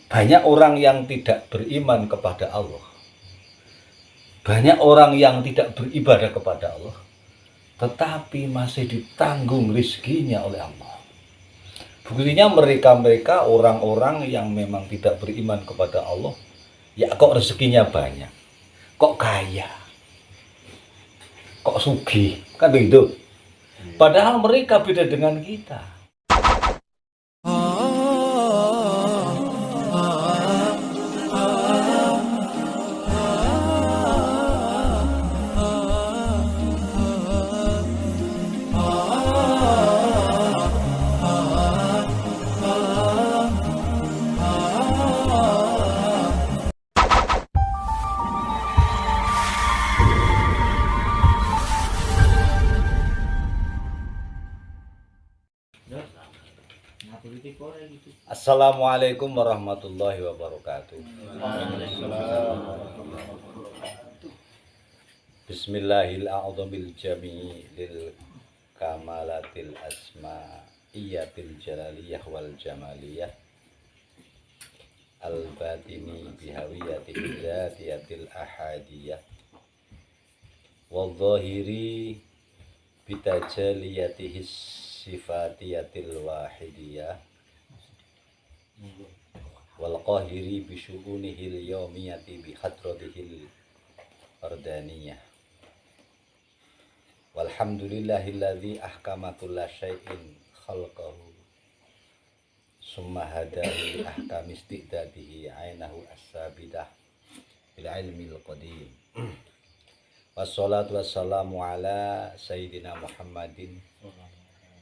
Banyak orang yang tidak beriman kepada Allah. Banyak orang yang tidak beribadah kepada Allah, tetapi masih ditanggung rizkinya oleh Allah. Buktinya mereka-mereka orang-orang yang memang tidak beriman kepada Allah, ya kok rezekinya banyak, kok kaya, kok sugih, kan begitu. Padahal mereka beda dengan kita. Assalamualaikum warahmatullahi wabarakatuh. Bismillahirrahmanirrahim. Jami'il kamalatil asma'iyatil jalaliyah wal jamaliyah al batini bihawiyatil zatiyatil ahadiyah wal zahiri bitajaliyatihis sifatiyatil wahidiyah wal qahiri bi syu'unihil yawmiyati bi hadratihil fardaniyah. Walhamdulillahilladzi ahkama kulla syai'in khalqahu summa hadahu li ahkami istidadihi ainahu as-sabidah bil ilmil qadim. Wassalatu wassalamu ala sayyidina Muhammadin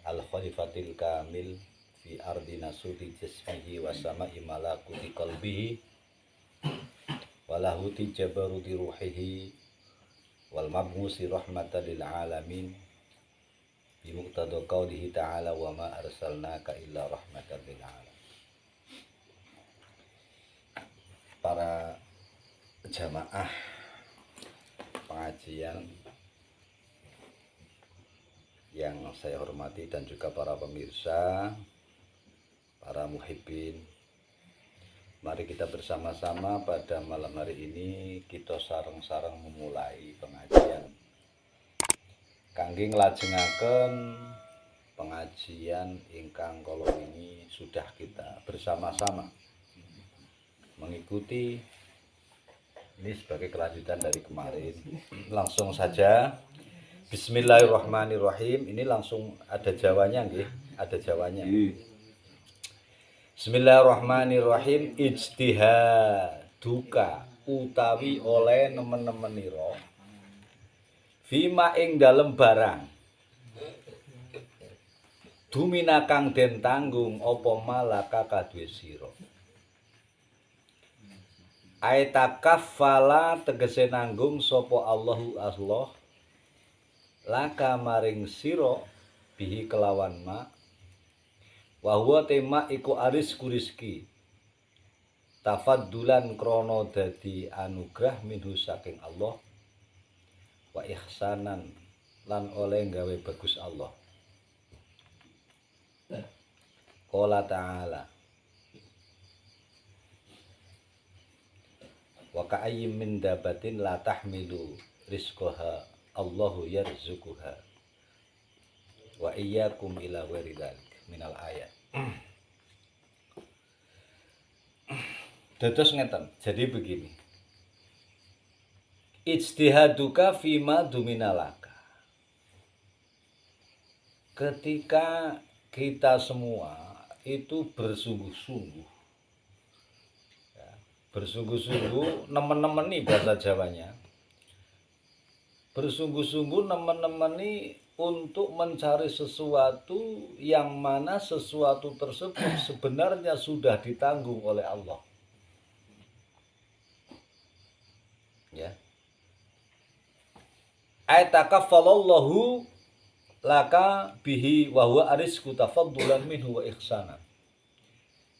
al-khalifatil kamil fi ardi nasuti jismihi wa sama'i malakuti qalbihi walahuti jabaruti ruhihi wal mabmusi rahmatan lil alamin bi muqtada qaulihi ta'ala wa ma arsalnaka illa rahmatan lil alamin. Para jamaah pengajian yang saya hormati dan juga para pemirsa, para muhibbin, mari kita bersama-sama pada malam hari ini kita sareng-sareng memulai pengajian kangge nglajengaken pengajian ingkang kala ini sudah kita bersama-sama mengikuti. Ini sebagai kelanjutan dari kemarin. Langsung saja Bismillahirrahmanirrahim. Ini langsung ada Jawanya nggih, ada Jawanya. Bismillahirrahmanirrahim. Ijtihaduka utawi oleh nemen-nemenira fima ing dalem barang dumina kang den tanggung apa malaka kadue sira. Aitakaffala tegese nanggung sapa Allahu Allah laka maring sira bihi kelawan ma wa huwa tema iku arisku rizki tafaddulan krana dadi anugrah minhu saking Allah wa ihsanan lan oleh gawe bagus Allah. Qala ta'ala wa ka'ayyim min dabatin la tahmilu rizqaha Allahu yarzuquha wa iyyakum ila ghairi dzalik minal ayat. Dados ngeten. Jadi begini. Ijtihaduka fima duminalaka. Ketika kita semua itu bersungguh-sungguh, bersungguh-sungguh nemen-nemeni bahasa Jawanya, bersungguh-sungguh nemen-nemeni untuk mencari sesuatu yang mana sesuatu tersebut sebenarnya sudah ditanggung oleh Allah. Ya. Aitakaffalallahu laka bihi wa huwa arizqu tafaddulan minhu wa ihsanan.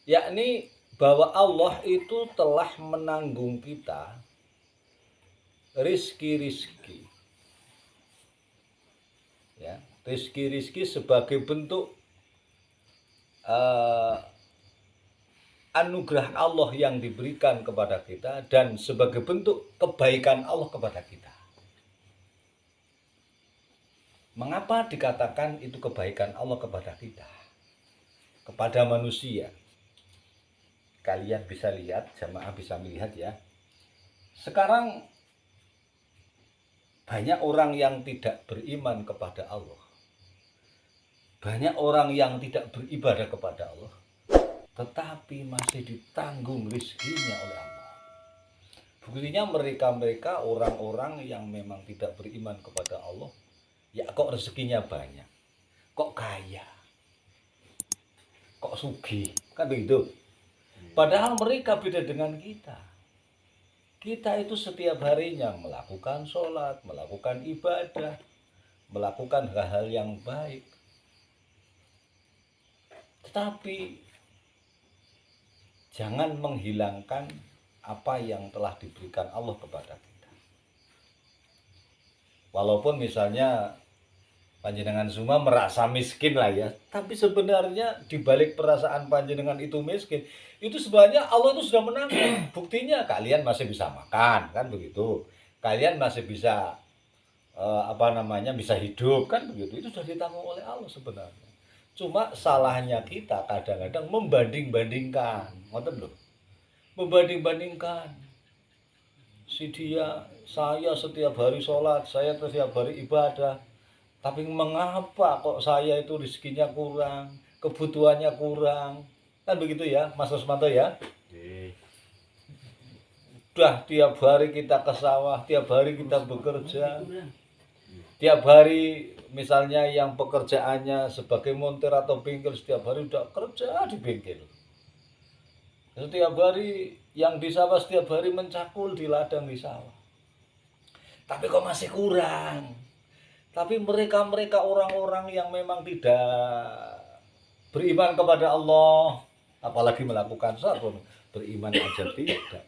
Yakni bahwa Allah itu telah menanggung kita rizki-rizki. Ya, rizki-rizki sebagai bentuk anugerah Allah yang diberikan kepada kita dan sebagai bentuk kebaikan Allah kepada kita. Mengapa dikatakan itu kebaikan Allah kepada kita? Kepada manusia. Kalian bisa lihat, jamaah bisa melihat ya. Sekarang banyak orang yang tidak beriman kepada Allah. Banyak orang yang tidak beribadah kepada Allah, tetapi masih ditanggung rezekinya oleh Allah. Buktinya mereka orang-orang yang memang tidak beriman kepada Allah, ya kok rezekinya banyak, kok kaya, kok sugih, kan begitu. Padahal mereka beda dengan kita. Kita itu setiap harinya melakukan sholat, melakukan ibadah, melakukan hal-hal yang baik. Tetapi jangan menghilangkan apa yang telah diberikan Allah kepada kita. Walaupun misalnya panjenengan semua merasa miskin lah ya, tapi sebenarnya dibalik perasaan panjenengan itu miskin, itu sebenarnya Allah itu sudah menanggung. Buktinya kalian masih bisa makan, kan begitu. Kalian masih bisa bisa hidup, kan begitu. Itu sudah ditanggung oleh Allah sebenarnya. Cuma salahnya kita kadang-kadang membanding-bandingkan, ngoten lho. Membanding-bandingkan. Saya setiap hari sholat, saya setiap hari ibadah. Tapi mengapa kok saya itu rezekinya kurang, kebutuhannya kurang? Kan begitu ya, Mas Rusmanto ya? Udah tiap hari kita ke sawah, tiap hari kita bekerja. Tiap hari misalnya yang pekerjaannya sebagai montir atau bengkel, setiap hari udah kerja di bengkel. Setiap hari yang di sawah, setiap hari mencakul di ladang di sawah. Tapi kok masih kurang. Tapi mereka orang-orang yang memang tidak beriman kepada Allah, apalagi melakukan sholat, beriman aja tidak.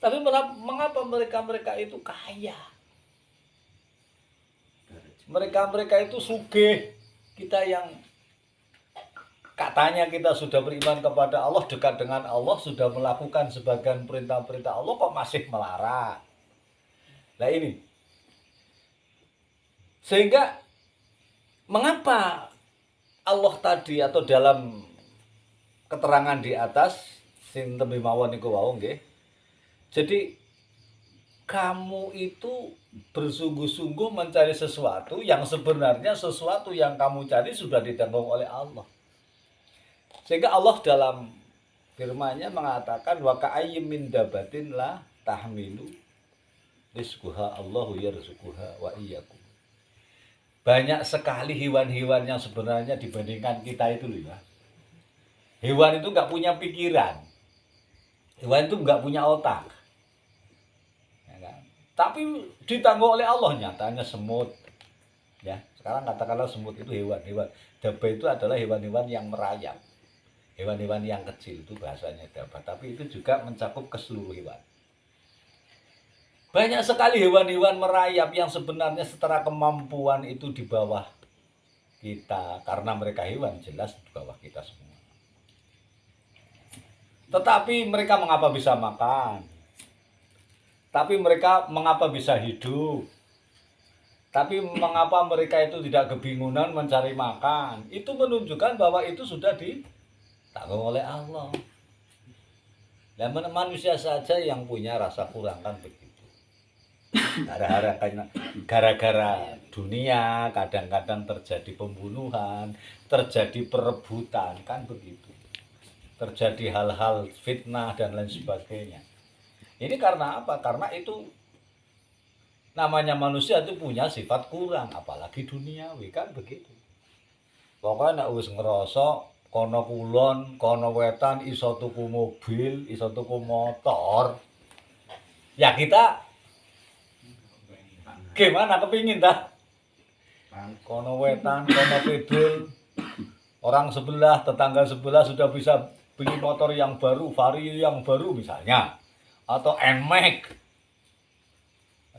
Tapi mengapa mereka itu kaya? Mereka itu sugih. Kita yang katanya kita sudah beriman kepada Allah, dekat dengan Allah, sudah melakukan sebagian perintah-perintah Allah, kok masih melarat. Nah ini. Sehingga mengapa Allah tadi atau dalam keterangan di atas sinten mawon niku wau nggih. Jadi kamu itu bersungguh-sungguh mencari sesuatu yang sebenarnya sesuatu yang kamu cari sudah ditanggung oleh Allah. Sehingga Allah dalam firman-Nya mengatakan wa ka'ayyim min dabatin la tahmilu rizquha Allahu yarzuquha wa iyyakum. Banyak sekali hewan-hewan yang sebenarnya dibandingkan kita itu loh ya. Hewan itu enggak punya pikiran. Hewan itu enggak punya otak. Tapi ditanggung oleh Allah. Nyatanya semut ya, sekarang katakanlah semut itu hewan-hewan. Daba itu adalah hewan-hewan yang merayap, hewan-hewan yang kecil, itu bahasanya daba, tapi itu juga mencakup keseluruh hewan. Banyak sekali hewan-hewan merayap yang sebenarnya secara kemampuan itu di bawah kita, karena mereka hewan, jelas di bawah kita semua. Tetapi mereka mengapa bisa makan? Tapi mereka mengapa bisa hidup? Tapi mengapa mereka itu tidak kebingungan mencari makan? Itu menunjukkan bahwa itu sudah ditanggung oleh Allah. Dan manusia saja yang punya rasa kurang, kan begitu. Gara-gara dunia kadang-kadang terjadi pembunuhan, terjadi perebutan, kan begitu. Terjadi hal-hal fitnah dan lain sebagainya. Ini karena apa? Karena itu namanya manusia itu punya sifat kurang, apalagi duniawi, kan begitu. Pokoknya nek wis ngerasa kono kulon, kono wetan iso tuku mobil, iso tuku motor, ya kita gimana kepingin dah? Kono wetan, kono pedul, orang sebelah, tetangga sebelah sudah bisa beli motor yang baru, Vario yang baru misalnya. Atau NMAX,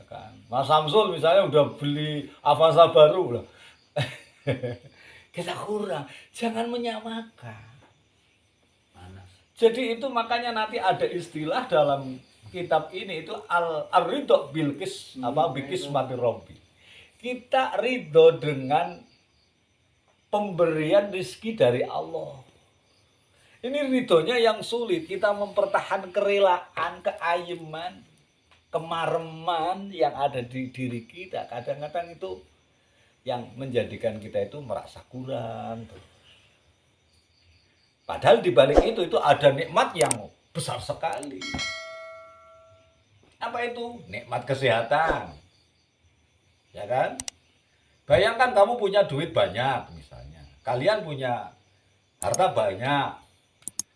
kan? Mas Samsul misalnya udah beli Avanza baru lah. Kita kurang, jangan menyamakan. Jadi itu makanya nanti ada istilah dalam kitab ini itu al-ridho bilkis bikismati robbi. Kita ridho dengan pemberian rezeki dari Allah. Ini ridhonya yang sulit. Kita mempertahankan kerelaan, keayeman, kemareman yang ada di diri kita. Kadang-kadang itu yang menjadikan kita itu merasa kurang. Padahal di balik itu ada nikmat yang besar sekali. Apa itu? Nikmat kesehatan. Ya kan? Bayangkan kamu punya duit banyak misalnya. Kalian punya harta banyak,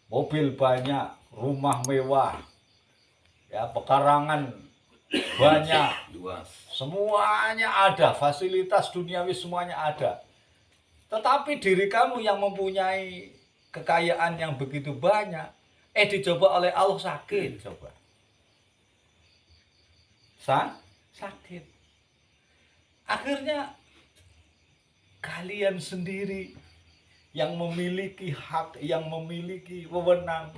mobil banyak, rumah mewah, ya pekarangan banyak, semuanya ada, fasilitas duniawi semuanya ada. Tetapi diri kamu yang mempunyai kekayaan yang begitu banyak, dicoba oleh Allah sakit, coba. Sakit. Akhirnya kalian sendiri yang memiliki hak, yang memiliki wewenang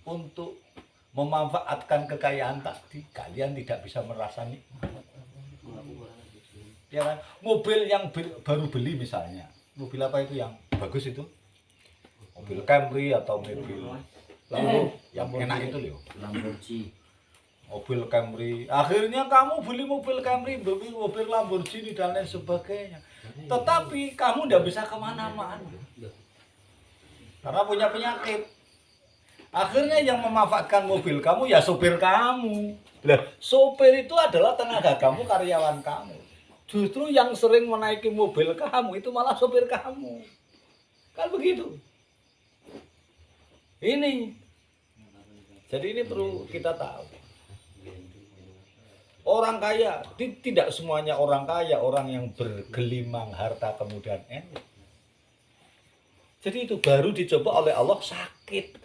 untuk memanfaatkan kekayaan tadi, kalian tidak bisa merasa nikmat. Ya kan? Mobil yang baru beli misalnya, mobil apa itu yang bagus itu? Mobil Camry atau mobil yang enak itu loh. Lamborghini. Mobil Camry. Akhirnya kamu beli mobil Camry, beli mobil Lamborghini dan lain sebagainya. Tetapi kamu tidak bisa kemana-mana karena punya penyakit. Akhirnya yang memanfaatkan mobil kamu ya sopir kamu. Sopir itu adalah tenaga kamu, karyawan kamu. Justru yang sering menaiki mobil kamu itu malah sopir kamu. Kan begitu. Ini. Jadi ini perlu kita tahu. Orang kaya, tidak semuanya orang kaya, orang yang bergelimang harta kemudian enak. Jadi itu baru dicoba oleh Allah sakit.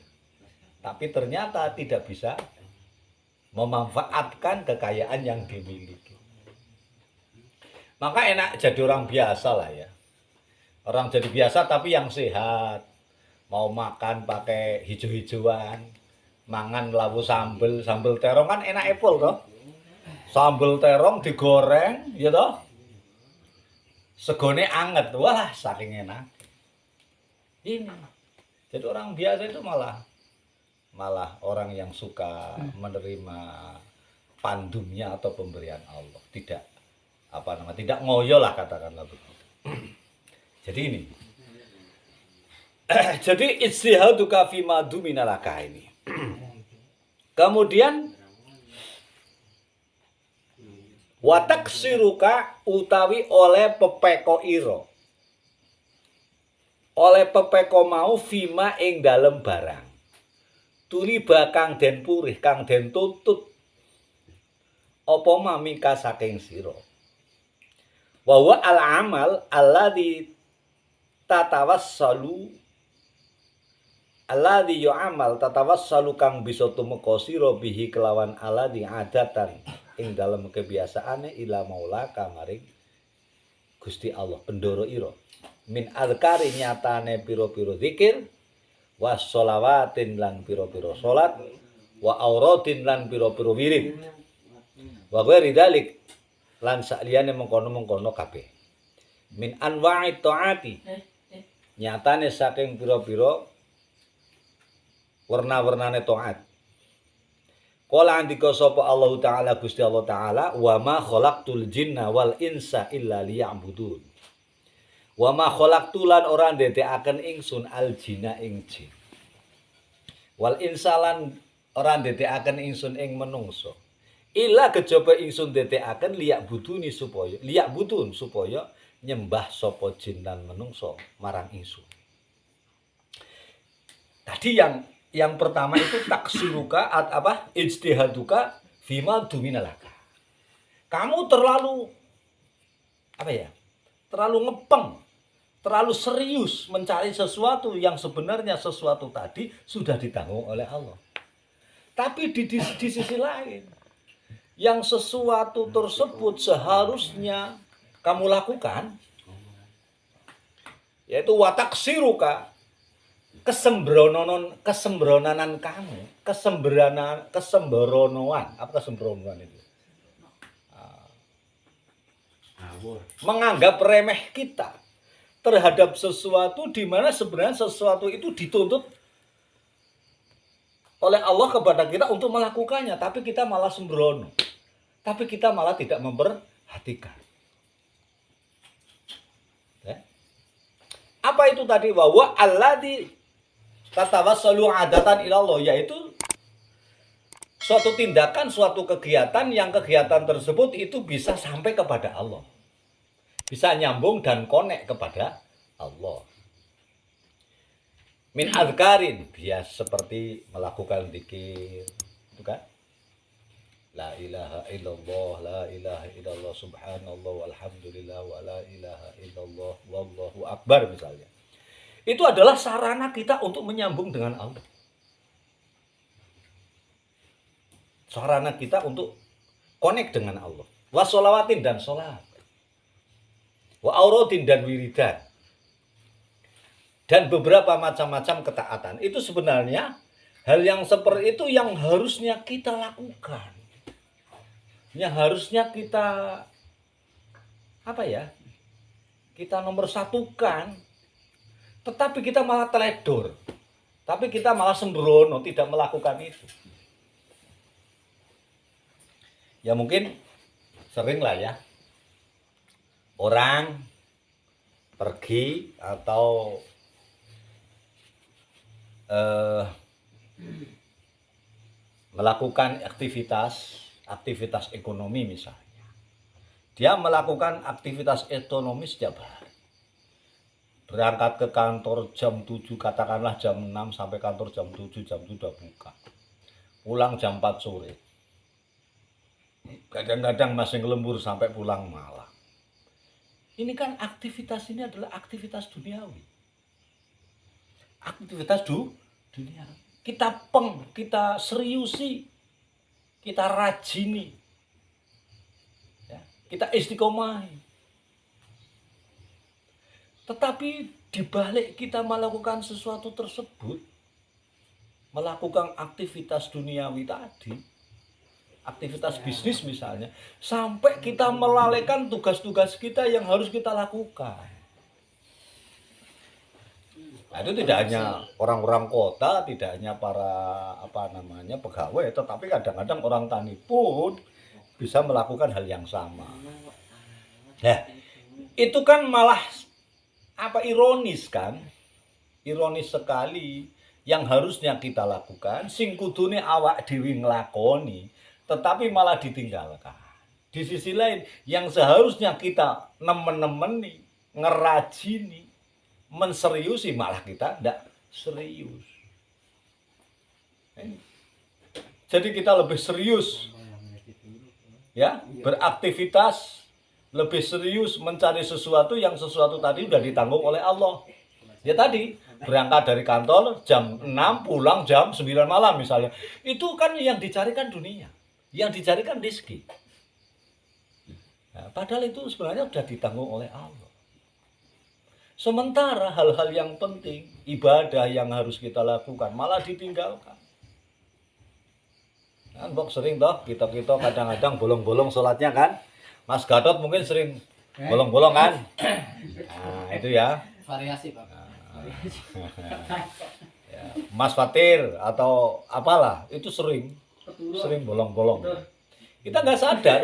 Tapi ternyata tidak bisa memanfaatkan kekayaan yang dimiliki. Maka enak jadi orang biasa lah ya. Orang jadi biasa tapi yang sehat. Mau makan pakai hijau-hijauan, mangan labu sambel terong kan enak apple toh. Sambel terong digoreng, ya toh. Segone anget, wah saking enak. Ini. Jadi orang biasa itu malah orang yang suka menerima pandumnya atau pemberian Allah. Tidak tidak ngoyo lah katakanlah begitu. Jadi ini. Jadi ijtihaduka fi ma dumina laka ini. Kemudian wataksiruka utawi oleh pepeko iro. Oleh pepeko mau fima ing dalem barang. Tuliba kang den purih, kang den tutut. Apa mamika saking sira. Wa wa al amal alladzi tatawassalu kang bisa tumeka sira bihi kelawan alladzi adatan ing dalem kebiasaane ila maulaka maring Gusti Allah pendoro ira. Min azkari nyatane pira-pira zikir wa sholawatin lan pira-pira salat wa auradin lan pira-pira wirid wa ghairi dzalik lan sakliyane mengkono-mengkono kabeh min anwa'i taati nyatane saking pira-pira warna-warnane taat. Qala andika sapa Allah taala Gusti Allah taala wa ma khalaqtul jinna wal insa illa liya'budun. Wa ma khalaqtu lan ora ndadekaken ingsun al jinna ing jin. Wal insalan ora ndadekaken ingsun ing menungso. Illa kejaba ingsun ndadekaken budun supaya nyembah sapa jin lan menungso marang ingsun. Tadi yang pertama itu taksiruka ijtihaduka fima duminalaka. Kamu terlalu terlalu ngepeng, terlalu serius mencari sesuatu yang sebenarnya sesuatu tadi sudah ditanggung oleh Allah. Tapi di sisi lain, yang sesuatu tersebut seharusnya kamu lakukan, yaitu wataksiruka, kesembronanan kamu, kesembronoan, apa kesembronoan itu? Menganggap remeh kita terhadap sesuatu di mana sebenarnya sesuatu itu dituntut oleh Allah kepada kita untuk melakukannya, tapi kita malah sembrono. Tapi kita malah tidak memperhatikan. Ya. Apa itu tadi? Wa alladzi tatawassalu adatan ilallah, yaitu suatu tindakan, suatu kegiatan yang kegiatan tersebut itu bisa sampai kepada Allah. Bisa nyambung dan connect kepada Allah. Min azkarin, bias seperti melakukan zikir, itu kan? La ilaha illallah, la ilaha illallah, subhanallah, walhamdulillah, wa la ilaha illallah, wallahu akbar misalnya. Itu adalah sarana kita untuk menyambung dengan Allah. Sarana kita untuk connect dengan Allah. Wa sholawatin dan sholat. Wa aurodin dan wiridan. Dan beberapa macam-macam ketaatan. Itu sebenarnya hal yang seperti itu yang harusnya kita lakukan. Yang harusnya kita kita nomor satukan, tetapi kita malah teledor, tapi kita malah sembrono tidak melakukan itu. Ya mungkin sering lah ya orang pergi atau melakukan aktivitas ekonomi misalnya. Dia melakukan aktivitas ekonomi setiap hari. Berangkat ke kantor jam 7, katakanlah jam 6 sampai kantor jam 7, jam 7 udah buka. Pulang jam 4 sore. Kadang-kadang masih ngelembur sampai pulang malam. Ini kan aktivitas ini adalah aktivitas duniawi. Aktivitas dunia. Kita seriusi, kita rajini, ya, kita istiqomahi. Tetapi dibalik kita melakukan sesuatu tersebut, melakukan aktivitas duniawi tadi, aktivitas bisnis misalnya, sampai kita melalaikan tugas-tugas kita yang harus kita lakukan. Nah, itu tidak hanya orang-orang kota, tidak hanya para pegawai, tetapi kadang-kadang orang tani pun bisa melakukan hal yang sama. Nah, itu kan malah ironis kan? Ironis sekali. Yang harusnya kita lakukan sing kudune awak dhewe nglakoni, tetapi malah ditinggalkan. Di sisi lain, yang seharusnya kita nemen-nemeni, ngerajini, menseriusi, malah kita tidak serius. Jadi kita lebih serius ya, beraktivitas, lebih serius mencari sesuatu yang sesuatu tadi sudah ditanggung oleh Allah. Ya tadi, berangkat dari kantor jam 6, pulang jam 9 malam misalnya. Itu kan yang dicarikan dunia, yang dicarikan rezeki. Nah, padahal itu sebenarnya sudah ditanggung oleh Allah. Sementara hal-hal yang penting, ibadah yang harus kita lakukan malah ditinggalkan. Kan Bok sering toh kita kadang-kadang bolong-bolong sholatnya kan. Mas Gatot mungkin sering bolong-bolong kan. Nah itu ya. Variasi Pak. Ya, Mas Fatir atau apalah itu sering bolong-bolong. Kita nggak sadar.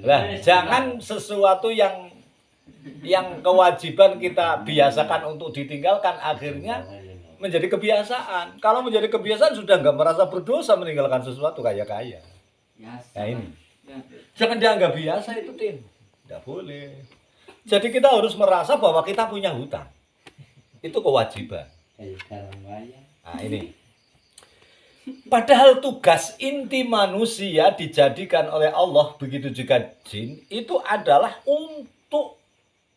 Lah jangan sesuatu yang kewajiban kita biasakan untuk ditinggalkan akhirnya menjadi kebiasaan. Kalau menjadi kebiasaan sudah nggak merasa berdosa meninggalkan sesuatu kaya-kaya. Nah ini. Jangan dianggap biasa itu, Tin. Tidak boleh. Jadi kita harus merasa bahwa kita punya hutang. Itu kewajiban. Nah ini. Padahal tugas inti manusia dijadikan oleh Allah, begitu juga jin, itu adalah untuk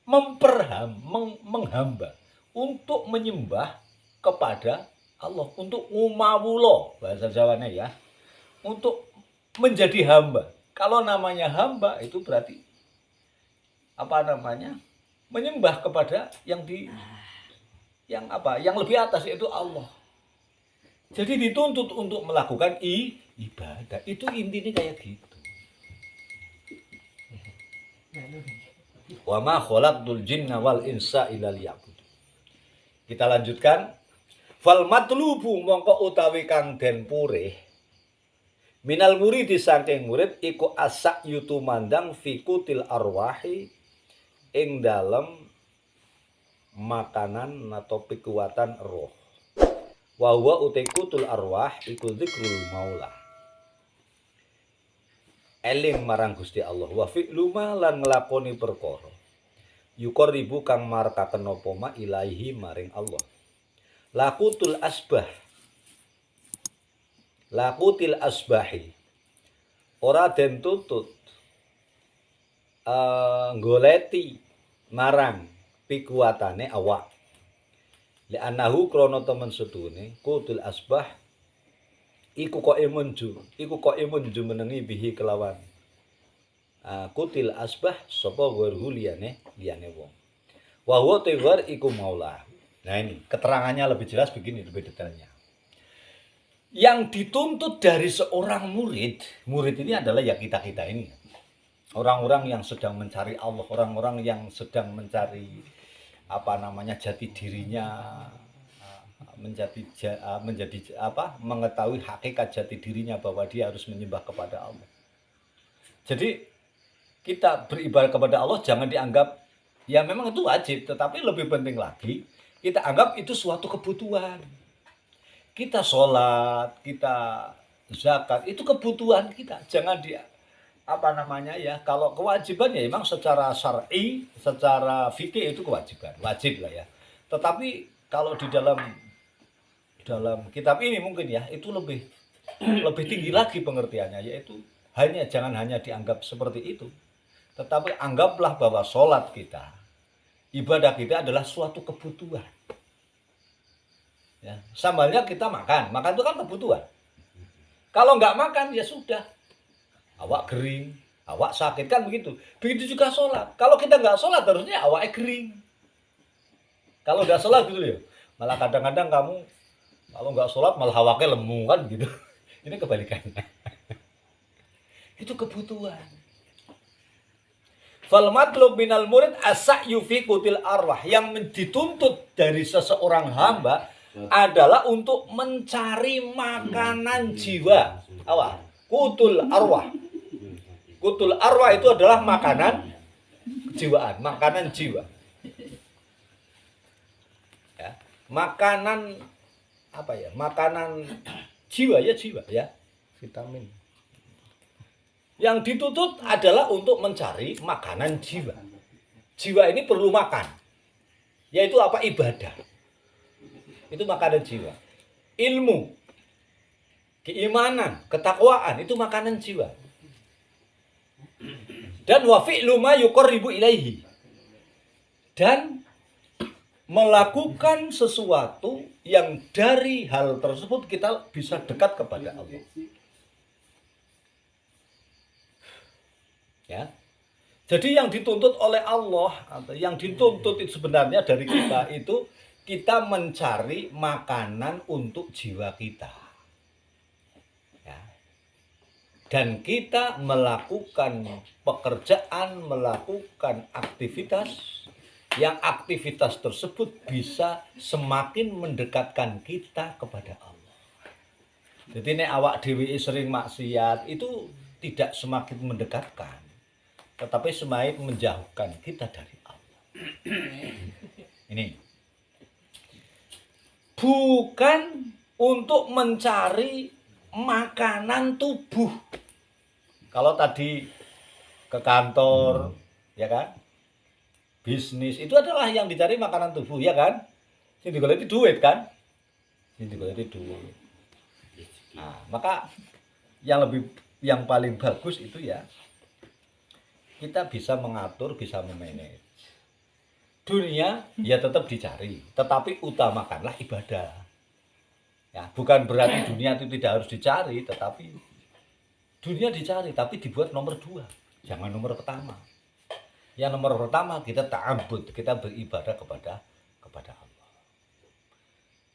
menghamba, untuk menyembah kepada Allah, untuk ngumawulo bahasa Jawanya ya, untuk menjadi hamba. Kalau namanya hamba itu berarti menyembah kepada yang yang apa? Yang lebih atas yaitu Allah. Jadi dituntut untuk melakukan ibadah. Itu intinya kayak gitu. Wa ma khalaqtul jinna wal insa illa liya'budun. Kita lanjutkan. Fal matlubu mongko utawi kang den purih minal murid saking murid iku asak yutu mandang fikutil arwahi ing dalem makanan atau pikuatan roh. Wa huwa utikutul arwah iku zikrul maula. Eling marang Gusti Allah wa fi'lu ma lan nglakoni perkara. Yuqribu kang markaken apa ma ilahi maring Allah. Lakutul asbah. Lakutil asbahi. Ora den tutut goleti marang pikuatane awak. Li anahu krana temen setune kutul asbah iku kok emunju menengi bihi kelawan kutil asbah sapa werhu liyane wong. Wa huwa tawar iku maula. Nah ini keterangannya lebih jelas begini, lebih detailnya. Yang dituntut dari seorang murid ini adalah ya kita-kita ini. Orang-orang yang sedang mencari Allah, orang-orang yang sedang mencari jati dirinya, mengetahui hakikat jati dirinya bahwa dia harus menyembah kepada Allah. Jadi kita beribadah kepada Allah jangan dianggap ya memang itu wajib, tetapi lebih penting lagi kita anggap itu suatu kebutuhan. Kita sholat, kita zakat, itu kebutuhan kita. Jangan kalau kewajiban ya memang secara syar'i, secara fikih itu kewajiban, wajib lah ya. Tetapi kalau di dalam kitab ini mungkin ya itu lebih tinggi lagi pengertiannya, yaitu jangan hanya dianggap seperti itu. Tetapi anggaplah bahwa sholat kita, ibadah kita adalah suatu kebutuhan. Ya, sambalnya kita makan itu kan kebutuhan. Kalau nggak makan ya sudah, awak kering, awak sakit kan begitu. Begitu juga sholat. Kalau kita nggak sholat harusnya awak kering. Kalau nggak sholat gitu ya, malah kadang-kadang kamu kalau nggak sholat malah awaknya lemu kan gitu. Ini kebalikannya. Itu kebutuhan. Fal matlub minal murid as-sa'yu fi qutil arwah. Yang dituntut dari seseorang hamba adalah untuk mencari makanan jiwa. Apa? Qutul arwah. Qutul arwah itu adalah makanan kejiwaan, makanan jiwa. Ya. Makanan Makanan jiwa ya, vitamin. Yang dituntut adalah untuk mencari makanan jiwa. Jiwa ini perlu makan. Yaitu apa? Ibadah. Itu makanan jiwa. Ilmu, keimanan, ketakwaan itu makanan jiwa. Dan wa fi'lu ma yuqarribu ilaihi. Dan melakukan sesuatu yang dari hal tersebut kita bisa dekat kepada Allah. Ya. Jadi yang dituntut oleh Allah atau yang dituntut itu sebenarnya dari kita itu kita mencari makanan untuk jiwa kita. Ya. Dan kita melakukan pekerjaan, melakukan aktivitas yang aktivitas tersebut bisa semakin mendekatkan kita kepada Allah. Jadi nek awak dhewe sering maksiat itu tidak semakin mendekatkan, tetapi semakin menjauhkan kita dari Allah. Ini bukan untuk mencari makanan tubuh. Kalau tadi ke kantor, ya kan? Bisnis itu adalah yang dicari makanan tubuh, ya kan? Sing digoleki duit kan? Sing digoleki duit. Nah, maka yang paling bagus itu ya kita bisa mengatur, bisa memanage. Dunia ya tetap dicari, tetapi utamakanlah ibadah. Ya, bukan berarti dunia itu tidak harus dicari, tetapi dunia dicari, tapi dibuat nomor 2, jangan nomor pertama. Yang nomor pertama kita ta'abbud, kita beribadah kepada Allah.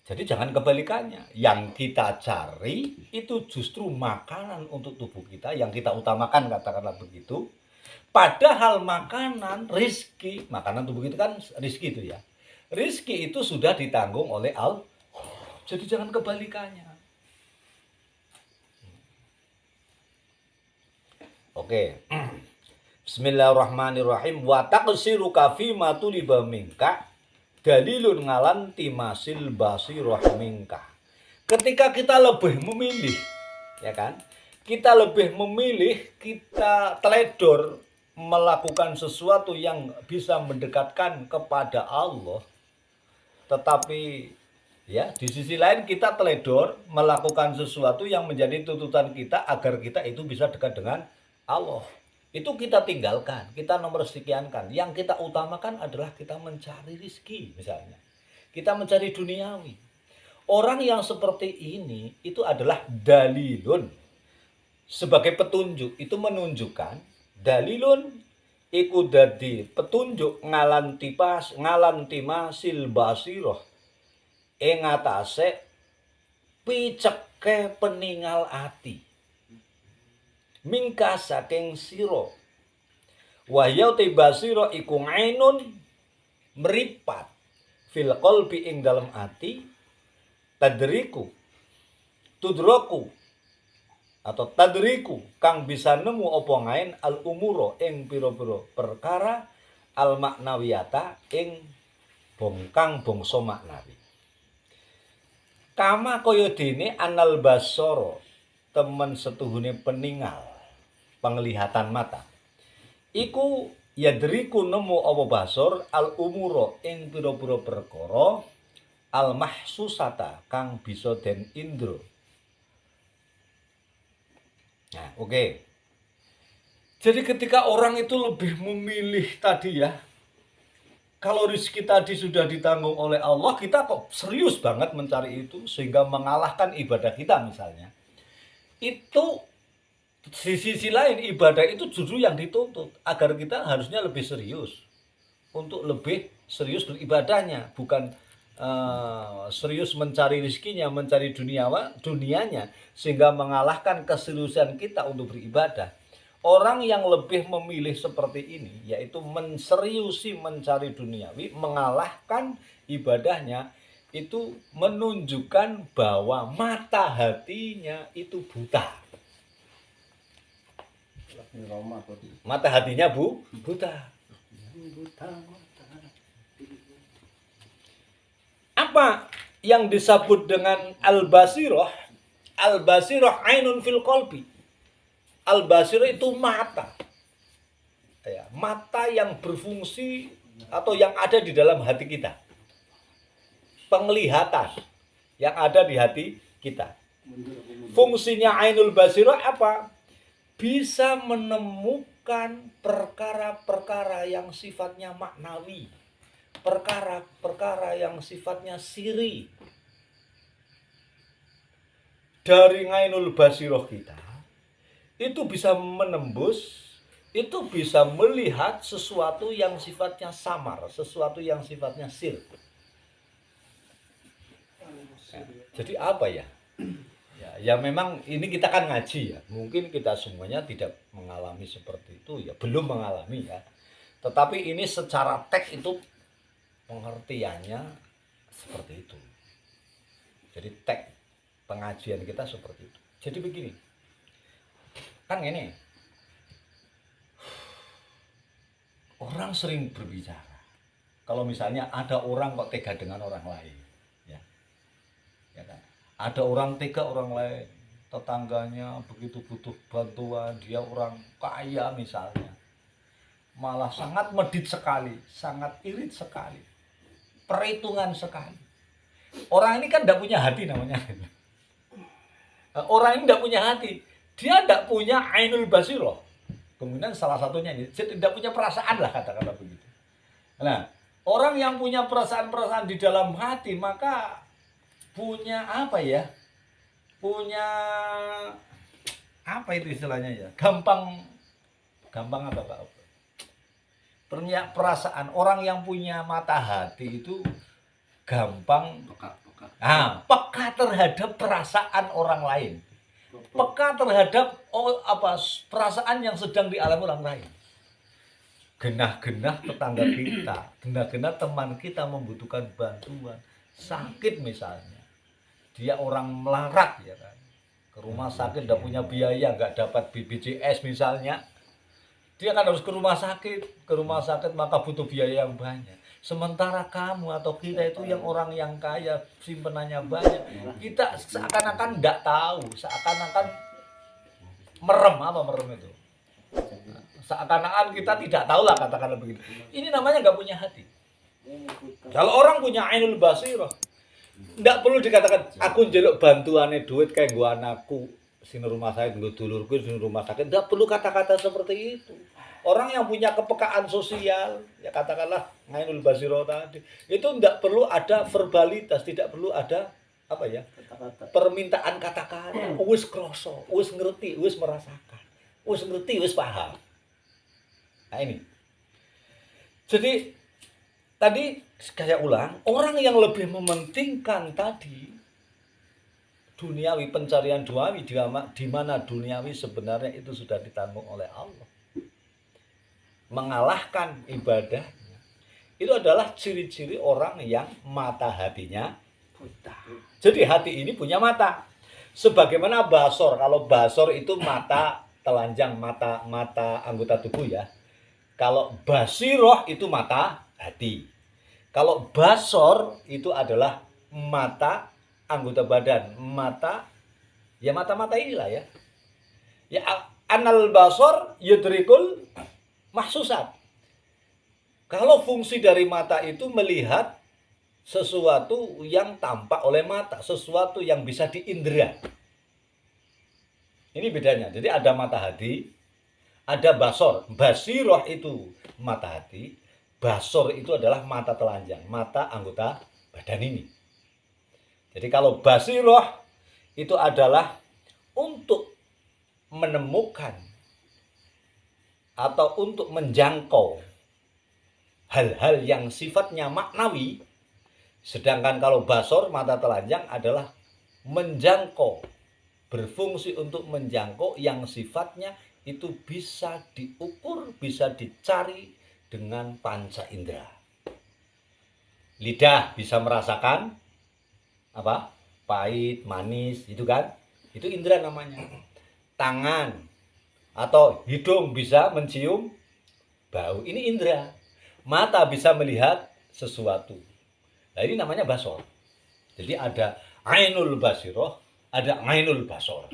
Jadi jangan kebalikannya. Yang kita cari itu justru makanan untuk tubuh kita, yang kita utamakan, katakanlah begitu. Padahal makanan, rizki, makanan tubuh kita kan rizki itu ya. Rizki itu sudah ditanggung oleh Allah. Jadi jangan kebalikannya. Oke. Bismillahirrahmanirrahim. Wa taqsiru kafi ma tuliba minka dalilun ngalan timasil basirah minka. Ketika kita lebih memilih, ya kan? Kita lebih memilih, kita teledor melakukan sesuatu yang bisa mendekatkan kepada Allah. Tetapi ya, di sisi lain kita teledor melakukan sesuatu yang menjadi tuntutan kita agar kita itu bisa dekat dengan Allah. Itu kita tinggalkan, kita nomor sekiankan. Yang kita utamakan adalah kita mencari rizki misalnya. Kita mencari duniawi. Orang yang seperti ini itu adalah dalilun. Sebagai petunjuk, itu menunjukkan dalilun iku dadi petunjuk ngalantima silbasiroh ing atase piceke peningal ati. Mingka saking siro wahya te basiro iku ainun meripat fil qalbi ing dalam ati tadriku tudroku atau tadriku kang bisa nemu apa ngain al umuro ing pira-pira perkara al maknawiyata ing bongkang bangsa maknawi kama kaya dene anal basoro temen setuhune peningal penglihatan mata iku yadriku nemu apa basor al umuro ing pira-pira perkara al mahsusata kang bisa den indra. Nah, oke. Jadi ketika orang itu lebih memilih tadi ya, kalau rezeki tadi sudah ditanggung oleh Allah, kita kok serius banget mencari itu sehingga mengalahkan ibadah kita misalnya. Itu di sisi lain ibadah itu justru yang dituntut agar kita harusnya lebih serius untuk lebih serius beribadahnya, bukan serius mencari rezekinya, mencari dunianya sehingga mengalahkan keseriusan kita untuk beribadah. Orang yang lebih memilih seperti ini yaitu menseriusi mencari duniawi, mengalahkan ibadahnya, itu menunjukkan bahwa mata hatinya itu buta. Mata hatinya buta. Apa yang disebut dengan al-basirah? Al-basirah ainun fil qalbi. Al-basirah itu mata. Ya, mata yang berfungsi atau yang ada di dalam hati kita. Penglihatan yang ada di hati kita. Fungsinya ainul basirah apa? Bisa menemukan perkara-perkara yang sifatnya maknawi, perkara-perkara yang sifatnya siri. Dari ainul basirah kita itu bisa menembus, itu bisa melihat sesuatu yang sifatnya samar, sesuatu yang sifatnya sir. Jadi apa ya? Ya memang ini kita kan ngaji ya. Mungkin kita semuanya tidak mengalami seperti itu ya, belum mengalami ya. Tetapi ini secara teks itu pengertiannya seperti itu. Jadi teks pengajian kita seperti itu. Jadi begini. Kan ini. Orang sering berbicara. Kalau misalnya ada orang kok tega dengan orang lain, ya. Ya kan? Ada orang tega orang lain, tetangganya begitu butuh bantuan, dia orang kaya misalnya, malah sangat medit sekali, sangat irit sekali, perhitungan sekali. Orang ini kan tidak punya hati namanya. Orang ini tidak punya hati, dia tidak punya ainul basirah. Kemudian salah satunya ini, jadi tidak punya perasaan lah kata-kata begitu. Nah, orang yang punya perasaan-perasaan di dalam hati maka punya apa ya? Punya apa itu istilahnya ya? Gampang apa Pak? Punya perasaan. Orang yang punya mata hati itu gampang Nah, peka terhadap perasaan orang lain. Peka terhadap perasaan yang sedang dialami orang lain. Genah-genah tetangga kita, genah-genah teman kita membutuhkan bantuan, sakit misalnya. Dia orang melarat ya kan. Ke rumah sakit tidak punya biaya, nggak dapat BPJS misalnya. Dia kan harus ke rumah sakit maka butuh biaya yang banyak. Sementara kamu atau kita itu yang orang yang kaya, simpenannya banyak, kita seakan-akan tidak tahu, seakan-akan merem itu. Seakan-akan kita tidak tahu lah, katakanlah begitu. Ini namanya nggak punya hati. Kalau orang punya ainul basirah, tidak perlu dikatakan aku njaluk bantuannya duit kayak gua anakku sini rumah sakit, gua dulurku sini rumah sakit. Tidak perlu kata-kata seperti itu. Orang yang punya kepekaan sosial, ya katakanlah ainul basirah tadi, itu tidak perlu ada verbalitas, tidak perlu ada permintaan kata-kata. Wis kroso, wis ngerti, wis merasakan, wis ngerti, wis paham. Nah ini. Jadi tadi saya ulang, orang yang lebih mementingkan tadi duniawi, pencarian duniawi, di mana duniawi sebenarnya itu sudah ditanggung oleh Allah, mengalahkan ibadahnya, itu adalah ciri-ciri orang yang mata hatinya buta. Jadi hati ini punya mata. Sebagaimana basor, kalau basor itu mata telanjang, mata anggota tubuh ya. Kalau basiroh itu mata hati. Kalau basor itu adalah mata anggota badan, mata inilah ya. Ya anal basor yudrikul mahsusat. Kalau fungsi dari mata itu melihat sesuatu yang tampak oleh mata, sesuatu yang bisa diindera. Ini bedanya. Jadi ada mata hati, ada basor. Basiroh itu mata hati, basor itu adalah mata telanjang, mata anggota badan ini. Jadi kalau basiroh itu adalah untuk menemukan atau untuk menjangkau hal-hal yang sifatnya maknawi. Sedangkan kalau basor, mata telanjang adalah menjangkau, berfungsi untuk menjangkau yang sifatnya itu bisa diukur, bisa dicari dengan panca indera. Lidah bisa merasakan pahit, manis, itu kan? Itu indera namanya. Tangan atau hidung bisa mencium bau, ini indera. Mata bisa melihat sesuatu. Nah, ini namanya basor. Jadi ada ainul basiroh, ada ainul basor.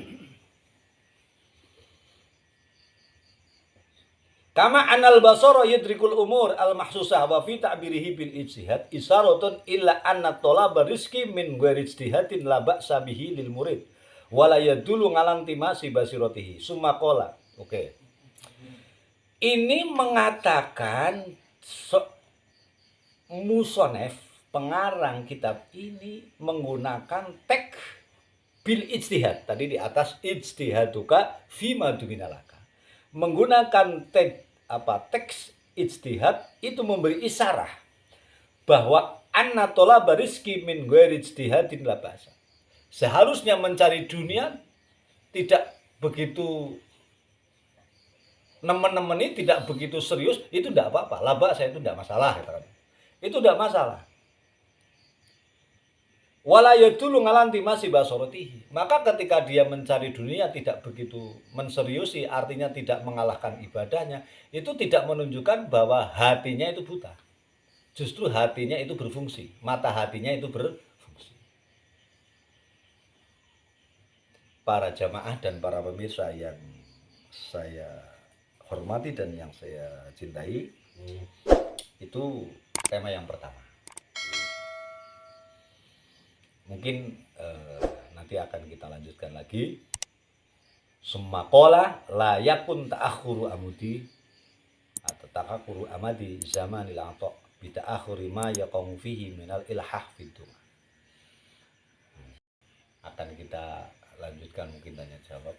Kama anal basara yudrikul umur al mahsusah wa fi ta'birihi bil ijtihad isaratun illa anna talaba rizqi min ghairi ijtihadin la ba'sa bihi lil murid wala yadullu ngalantimasi basiratihi summa qala. Oke. Ini mengatakan musonef pengarang kitab ini menggunakan tek bil ijtihad. Tadi di atas ijtihaduka fima duminalaka. Menggunakan teks ijtihad itu memberi isyarah bahwa anna talaba rizqi min ghairi ijtihadin la ba'sa. Seharusnya mencari dunia tidak begitu nemen-nemen ini, tidak begitu serius, itu tidak apa-apa. La ba'sa itu tidak masalah, katakan. Itu tidak masalah. Wala yadullu ngalanti masih basaratihi. Maka ketika dia mencari dunia tidak begitu menseriusi, artinya tidak mengalahkan ibadahnya, itu tidak menunjukkan bahwa hatinya itu buta. Justru hatinya itu berfungsi, mata hatinya itu berfungsi. Para jamaah dan para pemirsa yang saya hormati dan yang saya cintai, itu tema yang pertama. Mungkin nanti akan kita lanjutkan lagi. Summakola la yakun ta'akhuru amudi atau ta'akhuru amadi zamanil ato bi ta'akhuri ma yaqamu fihi minal ilhah fitu. Akan kita lanjutkan mungkin tanya jawab.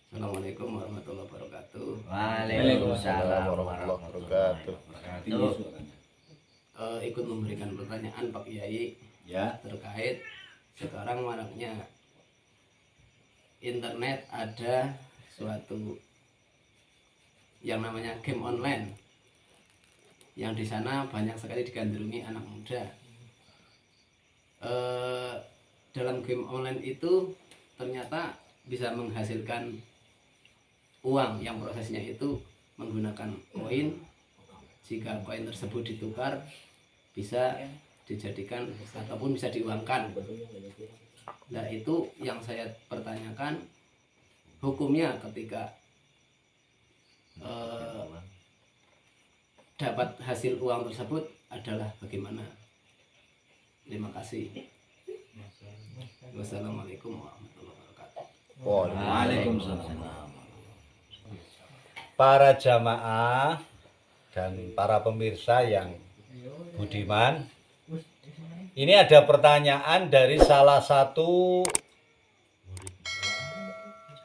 Assalamualaikum warahmatullahi wabarakatuh. Waalaikumsalam warahmatullahi wabarakatuh. Ikut memberikan pertanyaan Pak Kiai. Ya. terkait sekarang maraknya internet, ada suatu yang namanya game online yang di sana banyak sekali digandrungi anak muda. Dalam game online itu ternyata bisa menghasilkan uang yang prosesnya itu menggunakan koin. Jika koin tersebut ditukar, bisa dijadikan ataupun bisa diuangkan. Nah, itu yang saya pertanyakan, hukumnya ketika dapat hasil uang tersebut adalah bagaimana? Terima kasih. Wassalamualaikum warahmatullahi wabarakatuh. Waalaikumsalam. Para jamaah dan para pemirsa yang budiman, ini ada pertanyaan dari salah satu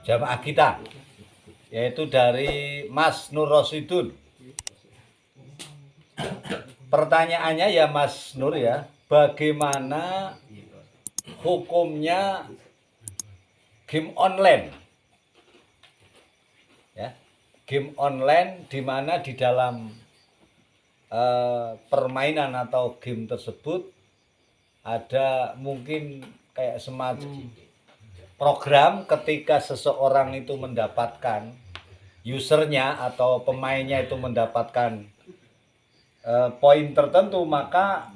jamaah kita, yaitu dari Mas Nur Rosidun. Pertanyaannya ya Mas Nur ya, bagaimana hukumnya game online? Ya, game online di mana di dalam permainan atau game tersebut ada mungkin kayak semacam program ketika seseorang itu mendapatkan usernya atau pemainnya itu mendapatkan poin tertentu, maka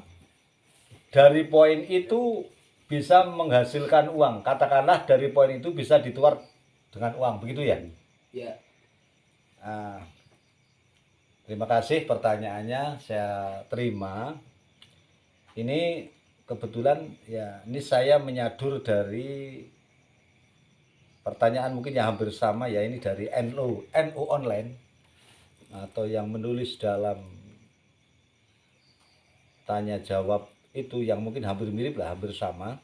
dari poin itu bisa menghasilkan uang. Katakanlah dari poin itu bisa ditukar dengan uang, begitu ya? Ya. Terima kasih pertanyaannya, saya terima. Ini kebetulan ya, ini saya menyadur dari pertanyaan mungkin yang hampir sama ya, ini dari NU online, atau yang menulis dalam tanya jawab itu yang mungkin hampir mirip lah, hampir sama.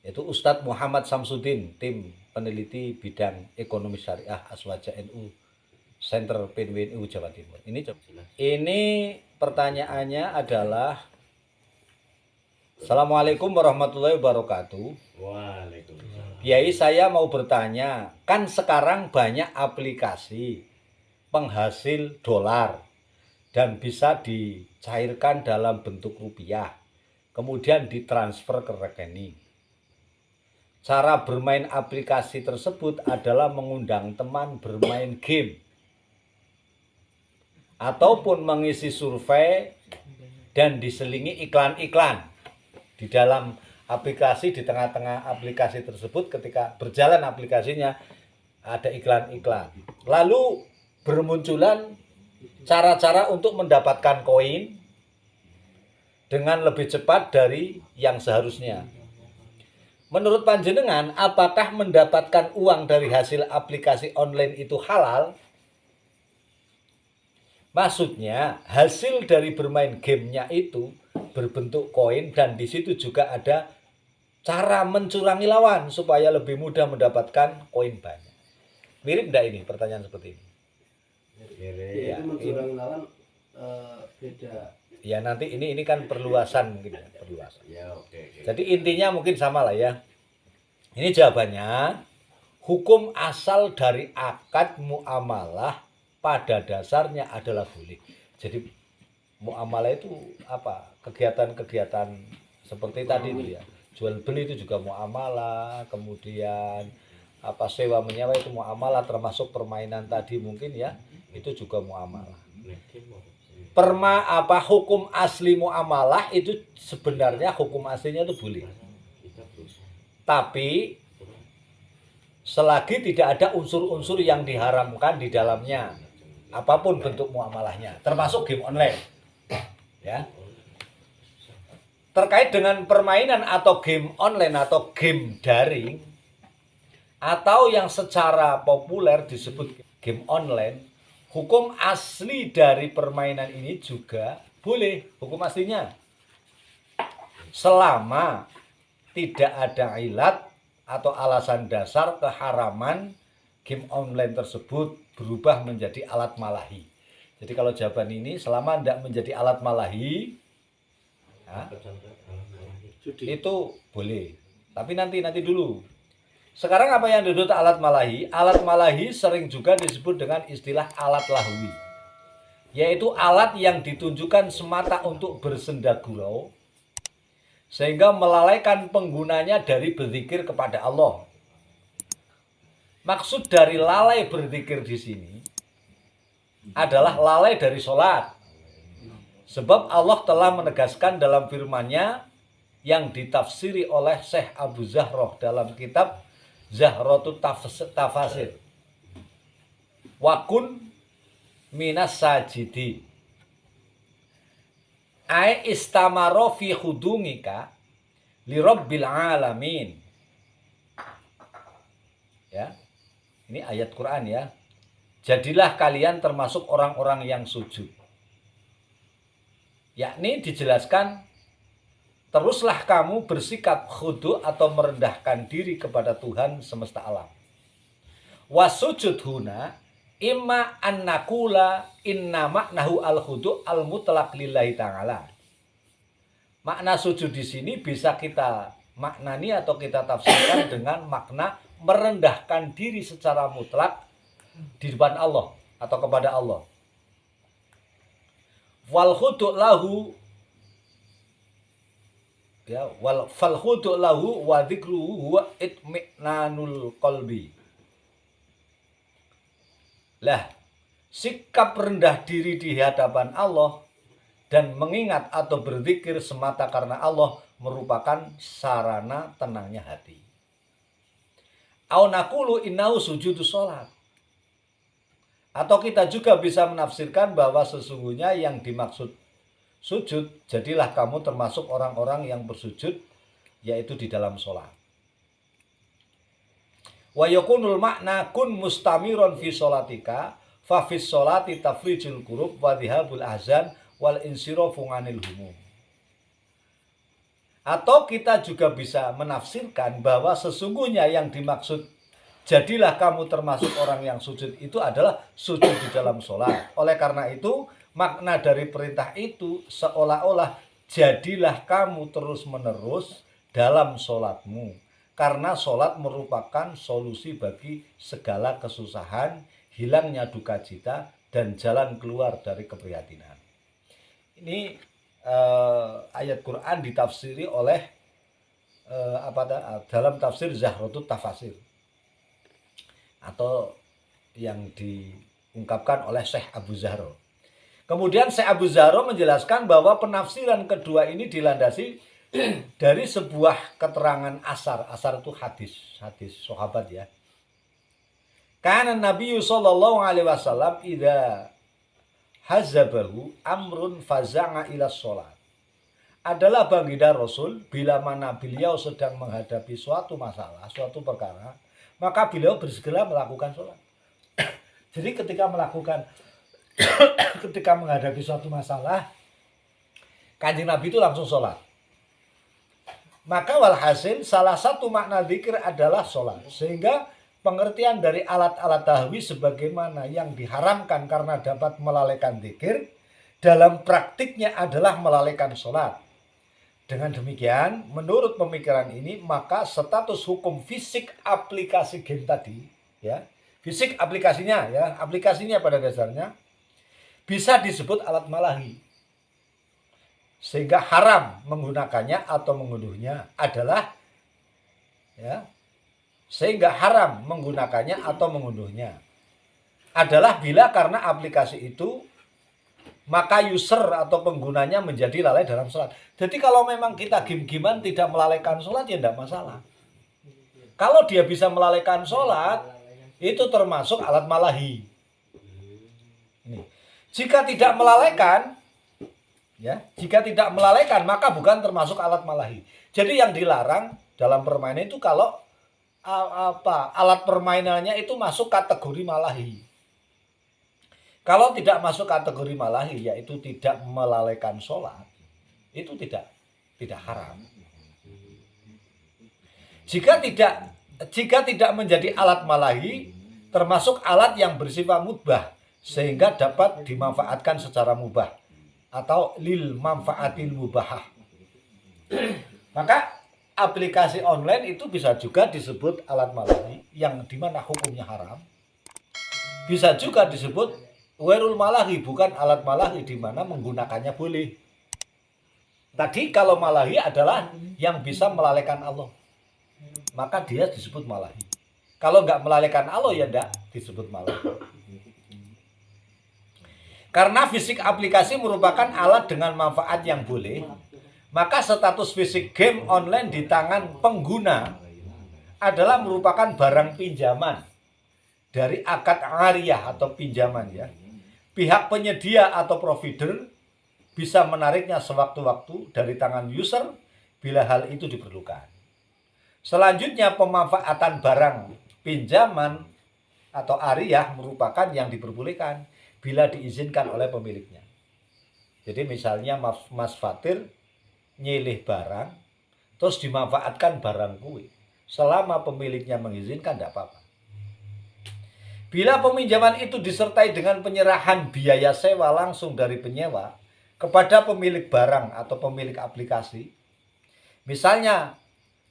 Itu Ustadz Muhammad Samsudin, tim peneliti bidang ekonomi syariah Aswaja NU Center PWNU Jawa Timur. Ini pertanyaannya adalah, Assalamualaikum warahmatullahi wabarakatuh. Waalaikumsalam. Kiai, saya mau bertanya, kan sekarang banyak aplikasi penghasil dolar dan bisa dicairkan dalam bentuk rupiah, kemudian ditransfer ke rekening. Cara bermain aplikasi tersebut adalah mengundang teman bermain game ataupun mengisi survei dan diselingi iklan-iklan di dalam aplikasi. Di tengah-tengah aplikasi tersebut ketika berjalan aplikasinya ada iklan-iklan. Lalu bermunculan cara-cara untuk mendapatkan koin dengan lebih cepat dari yang seharusnya. Menurut panjenengan, apakah mendapatkan uang dari hasil aplikasi online itu halal? Maksudnya, hasil dari bermain gamenya itu berbentuk koin dan di situ juga ada cara mencurangi lawan supaya lebih mudah mendapatkan koin banyak. Mirip enggak ini pertanyaan seperti ini? Ya, itu mencurangi lawan beda. Ya nanti ini kan perluasan mungkin ya, perluasan. Ya, oke. Jadi intinya mungkin sama lah ya. Ini jawabannya, hukum asal dari akad muamalah pada dasarnya adalah boleh. Jadi muamalah itu apa? Kegiatan-kegiatan seperti tadi itu ya. Jual beli itu juga muamalah, kemudian apa sewa menyewa itu muamalah, termasuk permainan tadi mungkin ya, itu juga muamalah. Hukum asli muamalah itu sebenarnya hukum aslinya itu boleh. Tapi selagi tidak ada unsur-unsur yang diharamkan di dalamnya, apapun bentuk muamalahnya, termasuk game online. Ya. Terkait dengan permainan atau game online atau game daring atau yang secara populer disebut game online, hukum asli dari permainan ini juga boleh, hukum aslinya. Selama tidak ada ilat atau alasan dasar keharaman game online tersebut berubah menjadi alat malahi. Jadi kalau jawaban ini, selama tidak menjadi alat malahi, Hah? Judi. Itu boleh. Tapi nanti dulu. Sekarang apa yang disebut alat malahi? Alat malahi sering juga disebut dengan istilah alat lahwi. Yaitu alat yang ditunjukkan semata untuk bersenda gurau sehingga melalaikan penggunanya dari berzikir kepada Allah. Maksud dari lalai berzikir di sini adalah lalai dari sholat. Sebab Allah telah menegaskan dalam firman-Nya yang ditafsiri oleh Syekh Abu Zahroh dalam kitab Zahratut Tafasir. Wakun minas sajidi. Ai istamaro fi khudungika li rabbil alamin. Ya. Ini ayat Quran ya. Jadilah kalian termasuk orang-orang yang sujud. Yakni dijelaskan teruslah kamu bersikap khudu atau merendahkan diri kepada Tuhan semesta alam. Wasujud huna imma annakula inna maknahu al-khudu al-mutlaq lillahi ta'ala. Makna sujud di sini bisa kita maknani atau kita tafsirkan dengan makna merendahkan diri secara mutlak di depan Allah atau kepada Allah. Wal khudu lahu ya wal fal khudu lahu wa dzikruhu huwa itminanul qalbi. Lah, sikap rendah diri di hadapan Allah dan mengingat atau berzikir semata karena Allah merupakan sarana tenangnya hati. Au naqulu innahu sujudus sholat. Atau kita juga bisa menafsirkan bahwa sesungguhnya yang dimaksud sujud, jadilah kamu termasuk orang-orang yang bersujud, yaitu di dalam sholat. Wa yakunul makna kun mustamiron fi sholatika fa fi sholati tafrijul kurub wa dhihabul ahzan wal insirafu anil humum. Atau kita juga bisa menafsirkan bahwa sesungguhnya yang dimaksud jadilah kamu termasuk orang yang sujud itu adalah sujud di dalam sholat. Oleh karena itu makna dari perintah itu seolah-olah jadilah kamu terus-menerus dalam sholatmu. Karena sholat merupakan solusi bagi segala kesusahan, hilangnya duka cita, dan jalan keluar dari keprihatinan. Ini ayat Quran ditafsiri oleh dalam tafsir Zahratut Tafasir atau yang diungkapkan oleh Syekh Abu Zahro. Kemudian Syekh Abu Zahro menjelaskan bahwa penafsiran kedua ini dilandasi dari sebuah keterangan asar itu hadis sahabat ya. Karena Nabi sallallahu alaihi wasallam idza hazabahu amrun faza'a ila sholat. Adalah baginda Rasul bila mana beliau sedang menghadapi suatu masalah, suatu perkara, maka beliau bersegera melakukan sholat. Jadi ketika menghadapi suatu masalah, Kanjeng Nabi itu langsung sholat. Maka walhasil salah satu makna zikir adalah sholat. Sehingga pengertian dari alat-alat tahwi sebagaimana yang diharamkan karena dapat melalaikan zikir, dalam praktiknya adalah melalaikan sholat. Dengan demikian, menurut pemikiran ini, maka status hukum fisik aplikasi game tadi, ya, fisik aplikasinya, ya, aplikasinya pada dasarnya bisa disebut alat malahi. Sehingga haram menggunakannya atau mengunduhnya adalah, ya, sehingga haram menggunakannya atau mengunduhnya adalah bila karena aplikasi itu maka user atau penggunanya menjadi lalai dalam sholat. Jadi kalau memang kita game-giman tidak melalaikan sholat ya tidak masalah. Kalau dia bisa melalaikan sholat itu termasuk alat malahi. Ini. Jika tidak melalaikan, ya, jika tidak melalaikan maka bukan termasuk alat malahi. Jadi yang dilarang dalam permainan itu kalau alat permainannya itu masuk kategori malahi. Kalau tidak masuk kategori malahi, yaitu tidak melalaikan sholat, itu tidak haram. Jika tidak menjadi alat malahi, termasuk alat yang bersifat mubah, sehingga dapat dimanfaatkan secara mubah atau lil manfaatil mubahah. Maka aplikasi online itu bisa juga disebut alat malahi yang dimana hukumnya haram. Bisa juga disebut ghairul malahi, bukan alat malahi di mana menggunakannya boleh. Tadi kalau malahi adalah yang bisa melalaikan Allah, maka dia disebut malahi. Kalau nggak melalaikan Allah ya enggak disebut malahi. Karena fisik aplikasi merupakan alat dengan manfaat yang boleh, maka status fisik game online di tangan pengguna adalah merupakan barang pinjaman dari akad ariyah atau pinjaman ya. Pihak penyedia atau provider bisa menariknya sewaktu-waktu dari tangan user bila hal itu diperlukan. Selanjutnya, pemanfaatan barang pinjaman atau ariyah merupakan yang diperbolehkan bila diizinkan oleh pemiliknya. Jadi misalnya Mas Fatir nyilih barang terus dimanfaatkan barang kuwi, selama pemiliknya mengizinkan tidak apa-apa. Bila peminjaman itu disertai dengan penyerahan biaya sewa langsung dari penyewa kepada pemilik barang atau pemilik aplikasi, misalnya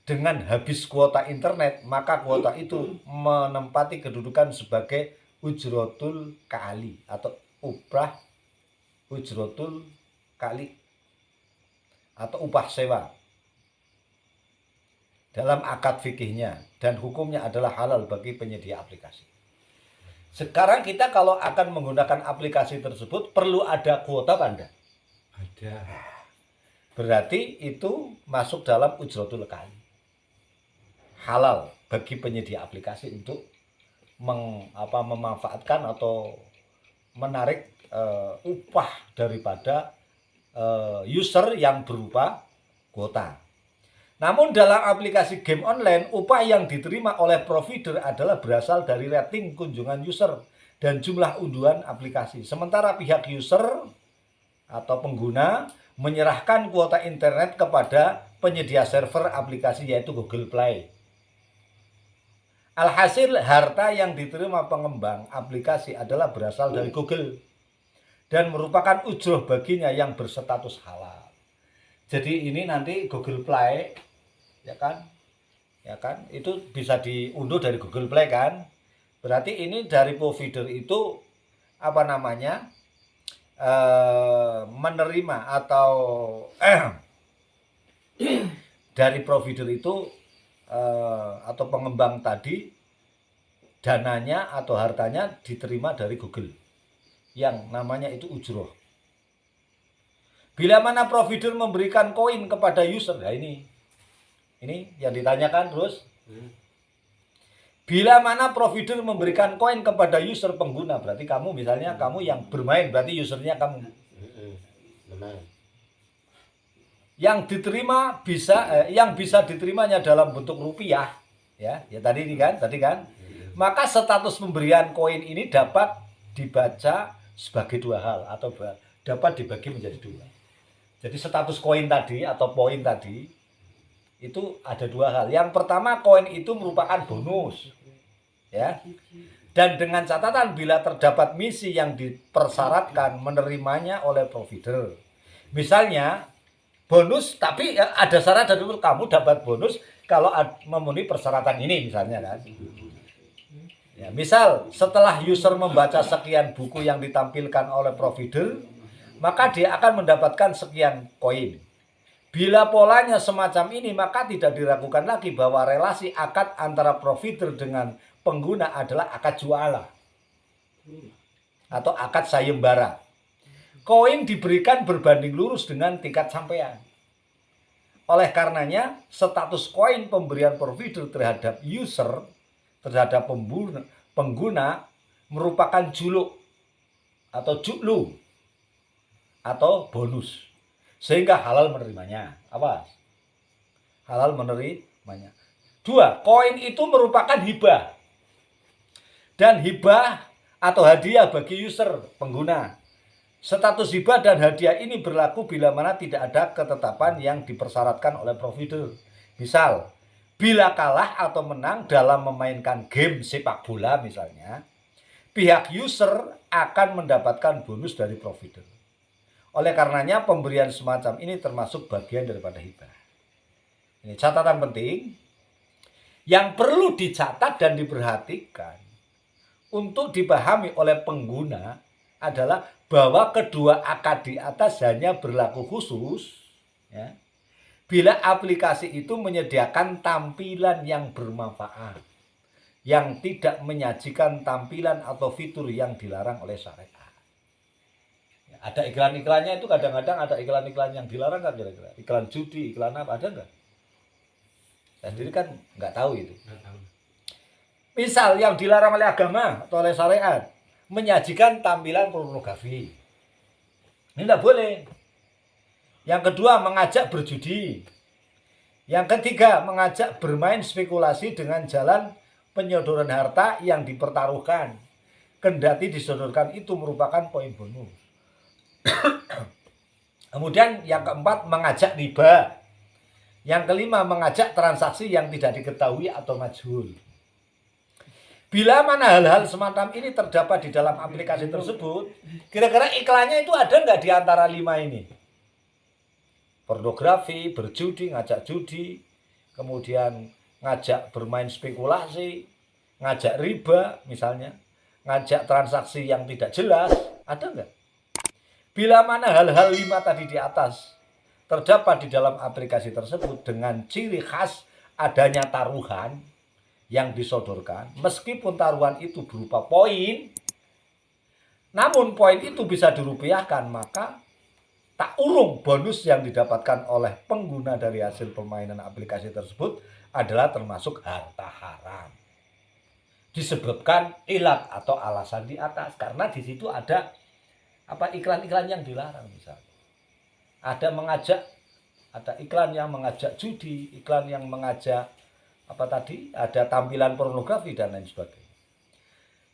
dengan habis kuota internet, maka kuota itu menempati kedudukan sebagai ujrotul kali atau upah ujrotul kali atau upah sewa dalam akad fikihnya, dan hukumnya adalah halal bagi penyedia aplikasi. Sekarang kita kalau akan menggunakan aplikasi tersebut perlu ada kuota apa enggak? Ada. Berarti itu masuk dalam ujrotul kali. Halal bagi penyedia aplikasi untuk memanfaatkan atau menarik upah daripada user yang berupa kuota. Namun dalam aplikasi game online, upah yang diterima oleh provider adalah berasal dari rating kunjungan user dan jumlah unduhan aplikasi. Sementara pihak user atau pengguna menyerahkan kuota internet kepada penyedia server aplikasi yaitu Google Play. Alhasil, harta yang diterima pengembang aplikasi adalah berasal dari Google dan merupakan ujroh baginya yang berstatus halal. Jadi ini nanti Google Play ya kan itu bisa diunduh dari Google Play kan, berarti ini dari provider itu menerima atau dari provider itu atau pengembang tadi dananya atau hartanya diterima dari Google yang namanya itu ujroh. Bila mana provider memberikan koin kepada user, nah ini yang ditanyakan terus. Bila mana provider memberikan koin kepada user pengguna, berarti kamu misalnya kamu yang bermain, berarti usernya kamu. Benar. Yang diterima yang bisa diterimanya dalam bentuk rupiah, ya tadi kan. Maka status pemberian koin ini dapat dibaca sebagai dua hal atau dapat dibagi menjadi dua. Jadi status koin tadi atau poin tadi itu ada dua hal. Yang pertama, koin itu merupakan bonus, ya. Dan dengan catatan bila terdapat misi yang dipersyaratkan menerimanya oleh provider. Misalnya bonus, tapi ada syarat dari kamu dapat bonus kalau memenuhi persyaratan ini misalnya kan. Ya, misal setelah user membaca sekian buku yang ditampilkan oleh provider, maka dia akan mendapatkan sekian koin. Bila polanya semacam ini, maka tidak diragukan lagi bahwa relasi akad antara provider dengan pengguna adalah akad jualah atau akad sayembara. Koin diberikan berbanding lurus dengan tingkat sampean. Oleh karenanya, status koin pemberian provider terhadap user, terhadap pengguna merupakan juluk atau juklu atau bonus. Sehingga halal menerimanya. Apa? Halal menerimanya. 2. Koin itu merupakan hibah. Dan hibah atau hadiah bagi user pengguna. Status hibah dan hadiah ini berlaku bila mana tidak ada ketetapan yang dipersyaratkan oleh provider. Misal, bila kalah atau menang dalam memainkan game sepak bola misalnya, pihak user akan mendapatkan bonus dari provider. Oleh karenanya pemberian semacam ini termasuk bagian daripada hibah. Ini catatan penting yang perlu dicatat dan diperhatikan untuk dipahami oleh pengguna adalah bahwa kedua akad di atas hanya berlaku khusus ya, bila aplikasi itu menyediakan tampilan yang bermanfaat, yang tidak menyajikan tampilan atau fitur yang dilarang oleh syariat. Ya, ada iklan-iklannya itu kadang-kadang ada iklan-iklan yang dilarang kan kira-kira. Iklan judi, iklan apa, ada nggak? Saya sendiri kan nggak tahu itu. Misal yang dilarang oleh agama atau oleh syariat, menyajikan tampilan pornografi. Ini tidak boleh. Yang kedua, mengajak berjudi. Yang ketiga, mengajak bermain spekulasi dengan jalan penyodoran harta yang dipertaruhkan. Kendati disodorkan itu merupakan poin bonus. Kemudian yang keempat, mengajak riba. Yang kelima, mengajak transaksi yang tidak diketahui atau majhul. Bila mana hal-hal semacam ini terdapat di dalam aplikasi tersebut, kira-kira iklannya itu ada nggak di antara 5 ini? Pornografi, berjudi, ngajak judi, kemudian ngajak bermain spekulasi, ngajak riba misalnya, ngajak transaksi yang tidak jelas, ada nggak? Bila mana hal-hal 5 tadi di atas terdapat di dalam aplikasi tersebut dengan ciri khas adanya taruhan yang disodorkan, meskipun taruhan itu berupa poin, namun poin itu bisa dirupiahkan, maka tak urung bonus yang didapatkan oleh pengguna dari hasil permainan aplikasi tersebut adalah termasuk harta haram. Disebabkan ilat atau alasan di atas, karena di situ ada iklan-iklan yang dilarang misalnya. Ada iklan yang mengajak judi, iklan yang mengajak ada tampilan pornografi dan lain sebagainya.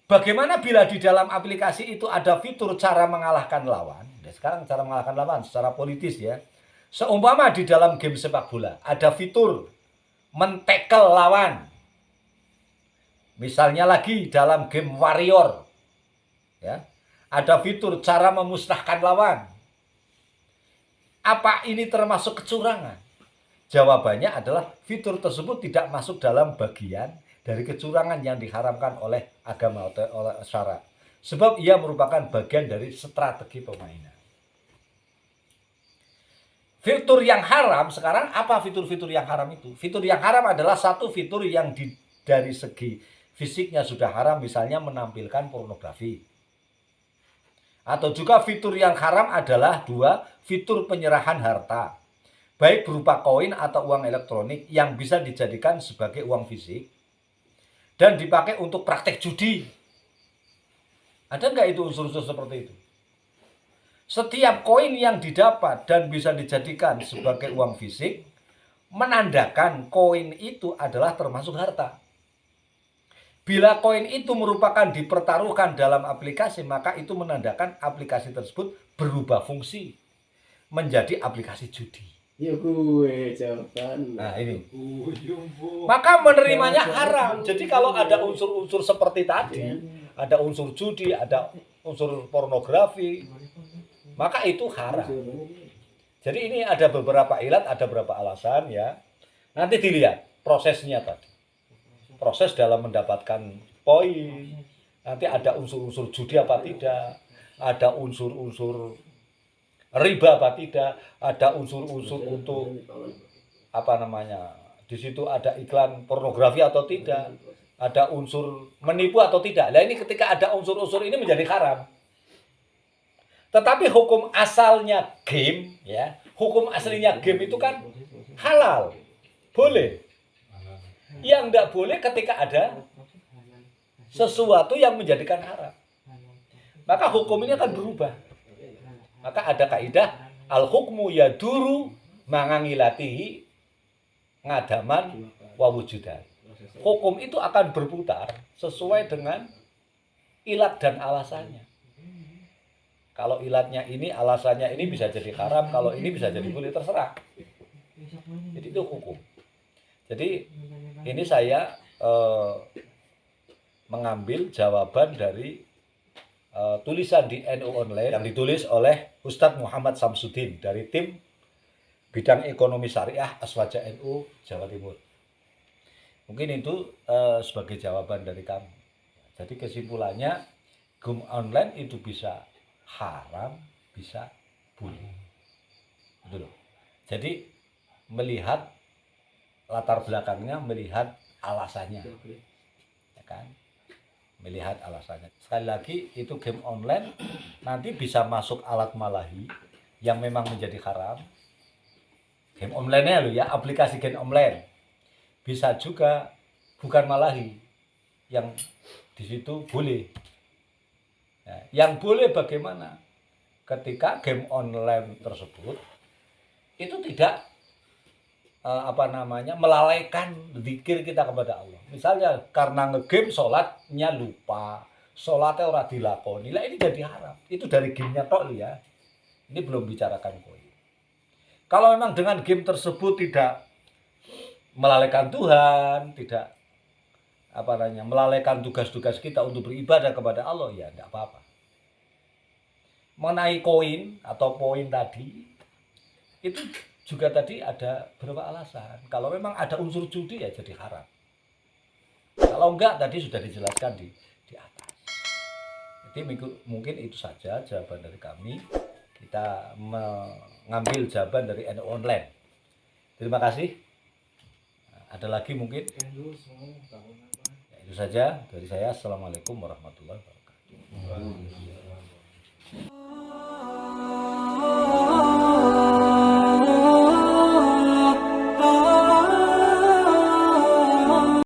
Bagaimana bila di dalam aplikasi itu ada fitur cara mengalahkan lawan? Nah, sekarang cara mengalahkan lawan secara politis ya. Seumpama di dalam game sepak bola ada fitur mentekel lawan. Misalnya lagi dalam game Warrior ya, ada fitur cara memusnahkan lawan. Apa ini termasuk kecurangan? Jawabannya adalah fitur tersebut tidak masuk dalam bagian dari kecurangan yang diharamkan oleh agama atau oleh syara. Sebab ia merupakan bagian dari strategi permainan. Fitur yang haram sekarang, apa fitur-fitur yang haram itu? Fitur yang haram adalah satu fitur yang dari segi fisiknya sudah haram, misalnya menampilkan pornografi. Atau juga fitur yang haram adalah 2, fitur penyerahan harta. Baik berupa koin atau uang elektronik yang bisa dijadikan sebagai uang fisik dan dipakai untuk praktek judi. Ada nggak itu unsur-unsur seperti itu? Setiap koin yang didapat dan bisa dijadikan sebagai uang fisik menandakan koin itu adalah termasuk harta. Bila koin itu merupakan dipertaruhkan dalam aplikasi, maka itu menandakan aplikasi tersebut berubah fungsi menjadi aplikasi judi. Ya gue jawaban. Nah ini. Maka menerimanya haram. Jadi kalau ada unsur-unsur seperti tadi, ada unsur judi, ada unsur pornografi, maka itu haram. Jadi ini ada beberapa ilat, ada beberapa alasan ya. Nanti dilihat prosesnya tadi. Proses dalam mendapatkan poin. Nanti ada unsur-unsur judi apa tidak, ada unsur-unsur riba apa tidak, ada unsur-unsur untuk di situ ada iklan pornografi atau tidak, ada unsur menipu atau tidak. Nah ini ketika ada unsur-unsur ini menjadi haram. Tetapi hukum asalnya game ya, hukum aslinya game itu kan halal, boleh. Yang tidak boleh ketika ada sesuatu yang menjadikan haram, maka hukum ini akan berubah. Maka ada kaidah al-hukmu yaduru mangangilatihi ngadaman wa wujudan. Hukum itu akan berputar sesuai dengan ilat dan alasannya. Kalau ilatnya ini, alasannya ini bisa jadi haram, kalau ini bisa jadi boleh, terserah. Jadi itu hukum. Jadi ini saya mengambil jawaban dari tulisan di NU Online yang ditulis oleh Ustadz Muhammad Samsudin dari tim bidang ekonomi syariah Aswaja NU Jawa Timur. Mungkin itu sebagai jawaban dari kami. Jadi kesimpulannya game online itu bisa haram, bisa boleh. Gitu loh. Jadi melihat latar belakangnya, melihat alasannya. Ya kan? Melihat alasannya. Sekali lagi itu game online nanti bisa masuk alat malahi yang memang menjadi haram. Game online-nya loh ya, aplikasi game online. Bisa juga bukan malahi yang di situ boleh. Nah, yang boleh bagaimana? Ketika game online tersebut itu tidak melalaikan zikir kita kepada Allah. Misalnya karena ngegame sholatnya lupa, sholatnya ora dilakoni, lah ini jadi haram. Itu dari gamenya tok ya. Ini belum bicarakan koin. Kalau memang dengan game tersebut tidak melalaikan Tuhan, tidak melalaikan tugas-tugas kita untuk beribadah kepada Allah, ya tidak apa-apa. Mengenai koin atau poin tadi, itu juga tadi ada beberapa alasan. Kalau memang ada unsur judi ya jadi haram. Kalau enggak tadi sudah dijelaskan di atas. Jadi mungkin itu saja jawaban dari kami. Kita mengambil jawaban dari NU Online. Terima kasih. Ada lagi mungkin? Ya, itu saja dari saya. Assalamualaikum warahmatullahi wabarakatuh.